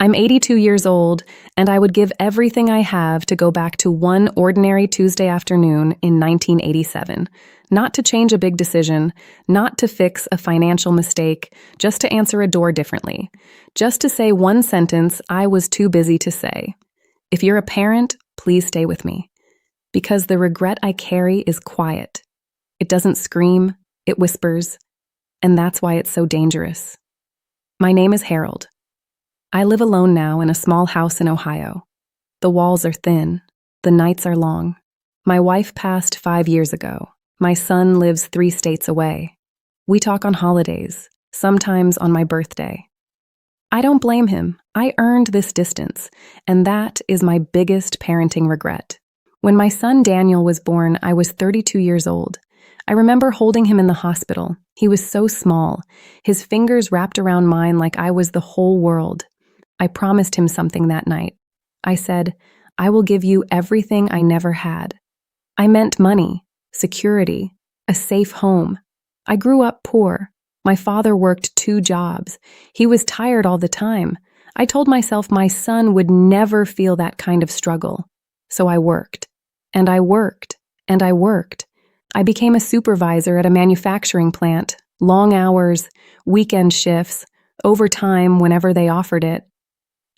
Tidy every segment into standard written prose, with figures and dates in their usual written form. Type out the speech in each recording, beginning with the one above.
I'm 82 years old, and I would give everything I have to go back to one ordinary Tuesday afternoon in 1987. Not to change a big decision, not to fix a financial mistake, just to answer a door differently. Just to say one sentence I was too busy to say. If you're a parent, please stay with me. Because the regret I carry is quiet. It doesn't scream, it whispers, and that's why it's so dangerous. My name is Harold. I live alone now in a small house in Ohio. The walls are thin. The nights are long. My wife passed 5 years ago. My son lives 3 states away. We talk on holidays, sometimes on my birthday. I don't blame him. I earned this distance, and that is my biggest parenting regret. When my son Daniel was born, I was 32 years old. I remember holding him in the hospital. He was so small, his fingers wrapped around mine like I was the whole world. I promised him something that night. I said, I will give you everything I never had. I meant money, security, a safe home. I grew up poor. My father worked 2 jobs. He was tired all the time. I told myself my son would never feel that kind of struggle. So I worked, and I worked, and I worked. I became a supervisor at a manufacturing plant, long hours, weekend shifts, overtime whenever they offered it.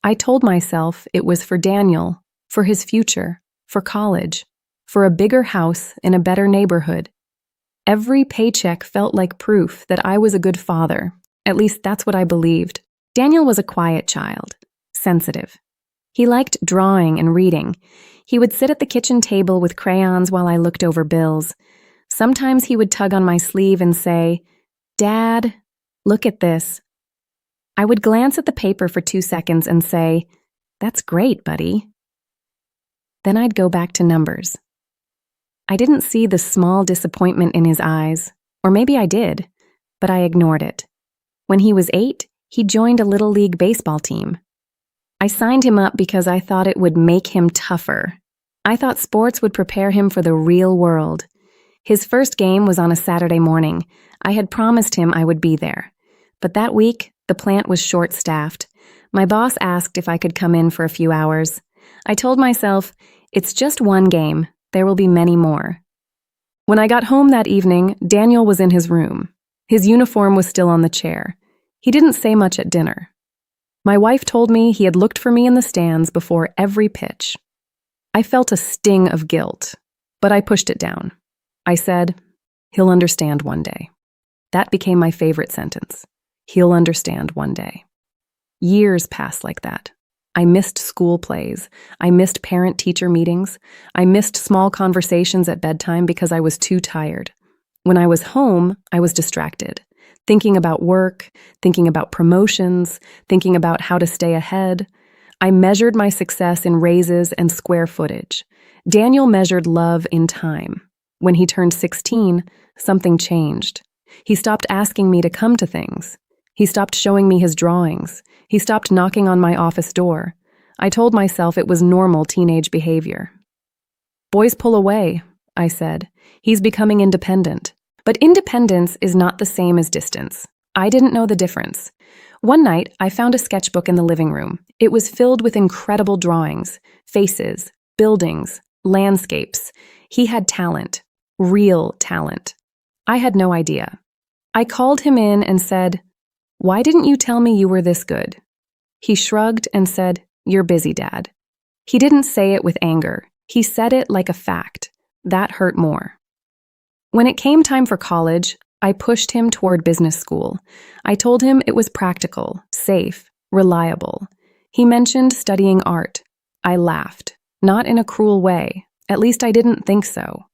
I told myself it was for Daniel, for his future, for college, for a bigger house in a better neighborhood. Every paycheck felt like proof that I was a good father. At least that's what I believed. Daniel was a quiet child, sensitive. He liked drawing and reading. He would sit at the kitchen table with crayons while I looked over bills. Sometimes he would tug on my sleeve and say, "Dad, look at this." I would glance at the paper for 2 seconds and say, "That's great, buddy." Then I'd go back to numbers. I didn't see the small disappointment in his eyes, or maybe I did, but I ignored it. When he was 8, he joined a little league baseball team. I signed him up because I thought it would make him tougher. I thought sports would prepare him for the real world. His first game was on a Saturday morning. I had promised him I would be there. But that week, the plant was short-staffed. My boss asked if I could come in for a few hours. I told myself, it's just one game. There will be many more. When I got home that evening, Daniel was in his room. His uniform was still on the chair. He didn't say much at dinner. My wife told me he had looked for me in the stands before every pitch. I felt a sting of guilt, but I pushed it down. I said, he'll understand one day. That became my favorite sentence. He'll understand one day. Years passed like that. I missed school plays. I missed parent-teacher meetings. I missed small conversations at bedtime because I was too tired. When I was home, I was distracted, thinking about work, thinking about promotions, thinking about how to stay ahead. I measured my success in raises and square footage. Daniel measured love in time. When he turned 16, something changed. He stopped asking me to come to things. He stopped showing me his drawings. He stopped knocking on my office door. I told myself it was normal teenage behavior. Boys pull away, I said. He's becoming independent. But independence is not the same as distance. I didn't know the difference. One night, I found a sketchbook in the living room. It was filled with incredible drawings, faces, buildings, landscapes. He had talent, real talent. I had no idea. I called him in and said, "Why didn't you tell me you were this good?" He shrugged and said, "You're busy, Dad." He didn't say it with anger. He said it like a fact. That hurt more. When it came time for college, I pushed him toward business school. I told him it was practical, safe, reliable. He mentioned studying art. I laughed, not in a cruel way. At least I didn't think so.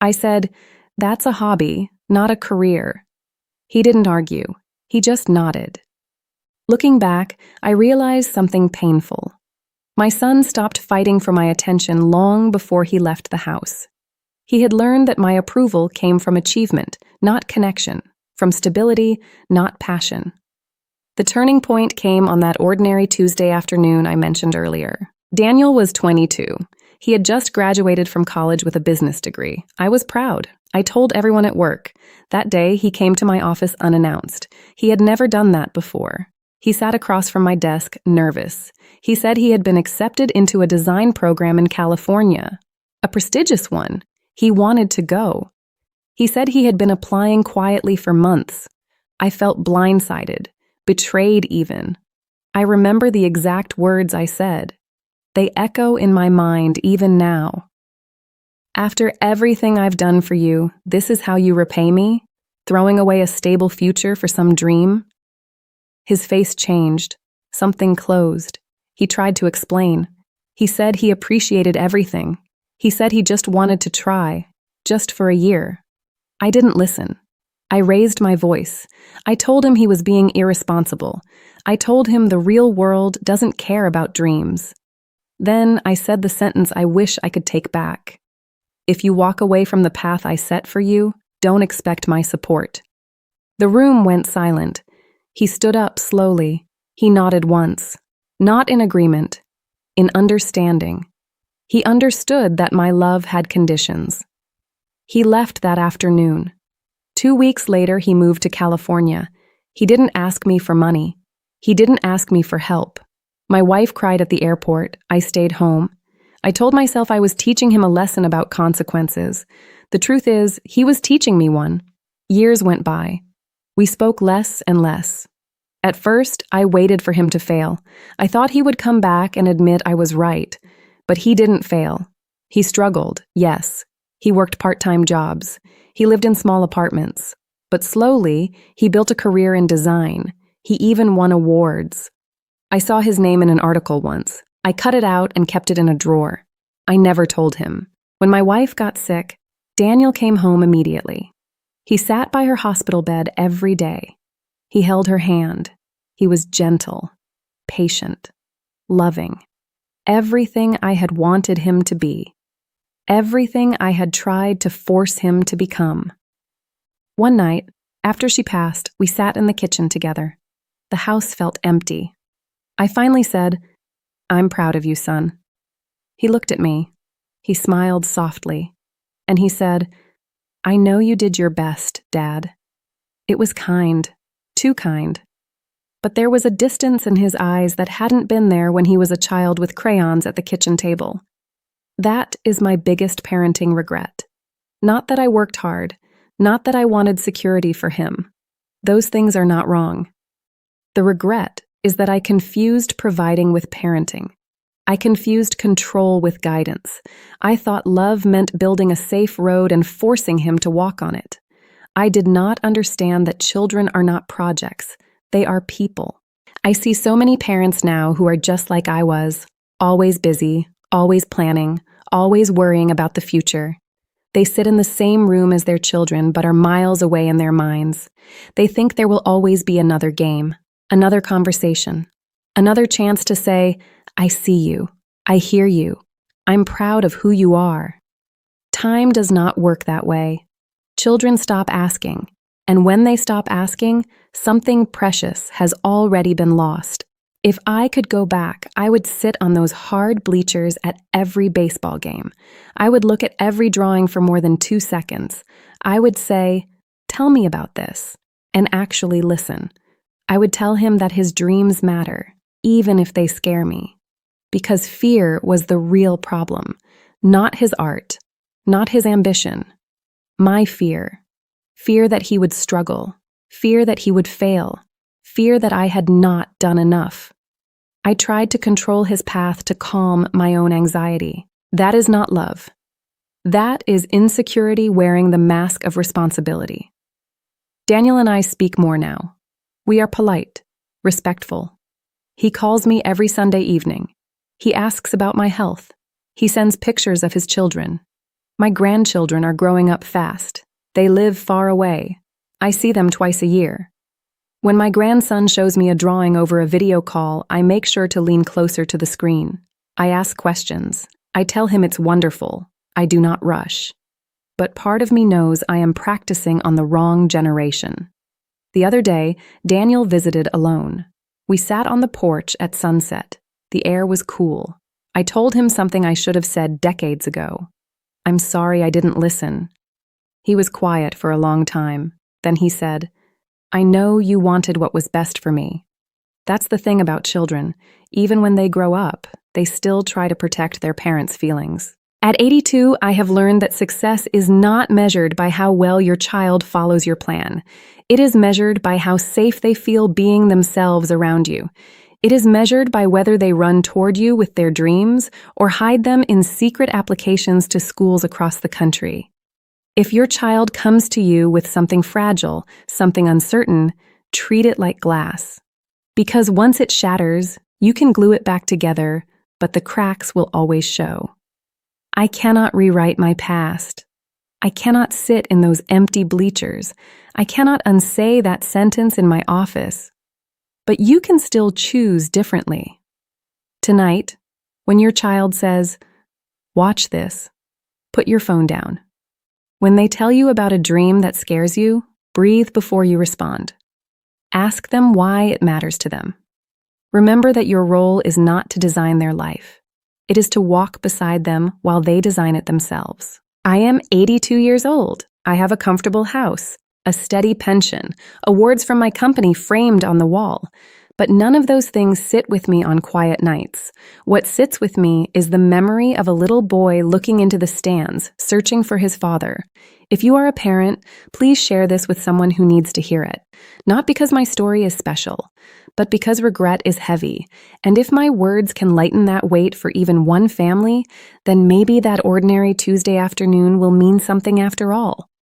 I said, "That's a hobby, not a career." He didn't argue. He just nodded. Looking back, I realized something painful. My son stopped fighting for my attention long before he left the house. He had learned that my approval came from achievement, not connection, from stability, not passion. The turning point came on that ordinary Tuesday afternoon I mentioned earlier. Daniel was 22. He had just graduated from college with a business degree. I was proud. I told everyone at work. That day, he came to my office unannounced. He had never done that before. He sat across from my desk, nervous. He said he had been accepted into a design program in California, a prestigious one. He wanted to go. He said he had been applying quietly for months. I felt blindsided, betrayed even. I remember the exact words I said. They echo in my mind even now. After everything I've done for you, this is how you repay me? Throwing away a stable future for some dream? His face changed. Something closed. He tried to explain. He said he appreciated everything. He said he just wanted to try, just for a year. I didn't listen. I raised my voice. I told him he was being irresponsible. I told him the real world doesn't care about dreams. Then I said the sentence I wish I could take back. If you walk away from the path I set for you, don't expect my support. The room went silent. He stood up slowly. He nodded once. Not in agreement, in understanding. He understood that my love had conditions. He left that afternoon. 2 weeks later, he moved to California. He didn't ask me for money. He didn't ask me for help. My wife cried at the airport. I stayed home. I told myself I was teaching him a lesson about consequences. The truth is, he was teaching me one. Years went by. We spoke less and less. At first, I waited for him to fail. I thought he would come back and admit I was right. But he didn't fail. He struggled, yes. He worked part-time jobs. He lived in small apartments. But slowly, he built a career in design. He even won awards. I saw his name in an article once. I cut it out and kept it in a drawer. I never told him. When my wife got sick, Daniel came home immediately. He sat by her hospital bed every day. He held her hand. He was gentle, patient, loving. Everything I had wanted him to be. Everything I had tried to force him to become. One night, after she passed, we sat in the kitchen together. The house felt empty. I finally said, "I'm proud of you, son." He looked at me. He smiled softly. And he said, "I know you did your best, Dad." It was kind, too kind. But there was a distance in his eyes that hadn't been there when he was a child with crayons at the kitchen table. That is my biggest parenting regret. Not that I worked hard, not that I wanted security for him. Those things are not wrong. The regret is that I confused providing with parenting. I confused control with guidance. I thought love meant building a safe road and forcing him to walk on it. I did not understand that children are not projects. They are people. I see so many parents now who are just like I was, always busy, always planning, always worrying about the future. They sit in the same room as their children but are miles away in their minds. They think there will always be another game, another conversation, another chance to say, "I see you, I hear you, I'm proud of who you are." Time does not work that way. Children stop asking, and when they stop asking, something precious has already been lost. If I could go back, I would sit on those hard bleachers at every baseball game. I would look at every drawing for more than 2 seconds. I would say, "Tell me about this," and actually listen. I would tell him that his dreams matter, even if they scare me. Because fear was the real problem, not his art, not his ambition. My fear. Fear that he would struggle, fear that he would fail, fear that I had not done enough. I tried to control his path to calm my own anxiety. That is not love. That is insecurity wearing the mask of responsibility. Daniel and I speak more now. We are polite, respectful. He calls me every Sunday evening. He asks about my health. He sends pictures of his children. My grandchildren are growing up fast. They live far away. I see them twice a year. When my grandson shows me a drawing over a video call, I make sure to lean closer to the screen. I ask questions. I tell him it's wonderful. I do not rush. But part of me knows I am practicing on the wrong generation. The other day, Daniel visited alone. We sat on the porch at sunset. The air was cool. I told him something I should have said decades ago. "I'm sorry I didn't listen." He was quiet for a long time. Then he said, "I know you wanted what was best for me. That's the thing about children. Even when they grow up, they still try to protect their parents' feelings. At 82, I have learned that success is not measured by how well your child follows your plan. It is measured by how safe they feel being themselves around you. It is measured by whether they run toward you with their dreams or hide them in secret applications to schools across the country. If your child comes to you with something fragile, something uncertain, treat it like glass. Because once it shatters, you can glue it back together, but the cracks will always show. I cannot rewrite my past. I cannot sit in those empty bleachers. I cannot unsay that sentence in my office. But you can still choose differently. Tonight, when your child says, "Watch this," put your phone down. When they tell you about a dream that scares you, breathe before you respond. Ask them why it matters to them. Remember that your role is not to design their life. It is to walk beside them while they design it themselves. I am 82 years old. I have a comfortable house, a steady pension, awards from my company framed on the wall. But none of those things sit with me on quiet nights. What sits with me is the memory of a little boy looking into the stands, searching for his father. If you are a parent, please share this with someone who needs to hear it. Not because my story is special, but because regret is heavy. And if my words can lighten that weight for even one family, then maybe that ordinary Tuesday afternoon will mean something after all.